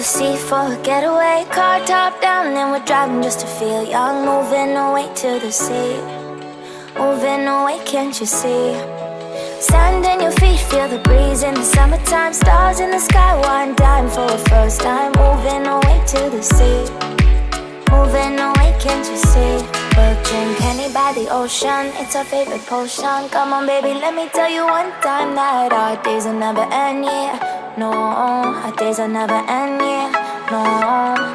sea for a getaway. Car top down and we're driving just to feel young. Moving away to the sea, moving away, can't you see? Sand in your feet, feel the breeze in the summertime. Stars in the sky, one dime for a first time. Moving away to the sea, moving away, can't you see? We'll drink honey by the ocean, it's our favorite potion. Come on baby, let me tell you one time that our days will never end, yeah. No, our days will never end, yeah. No.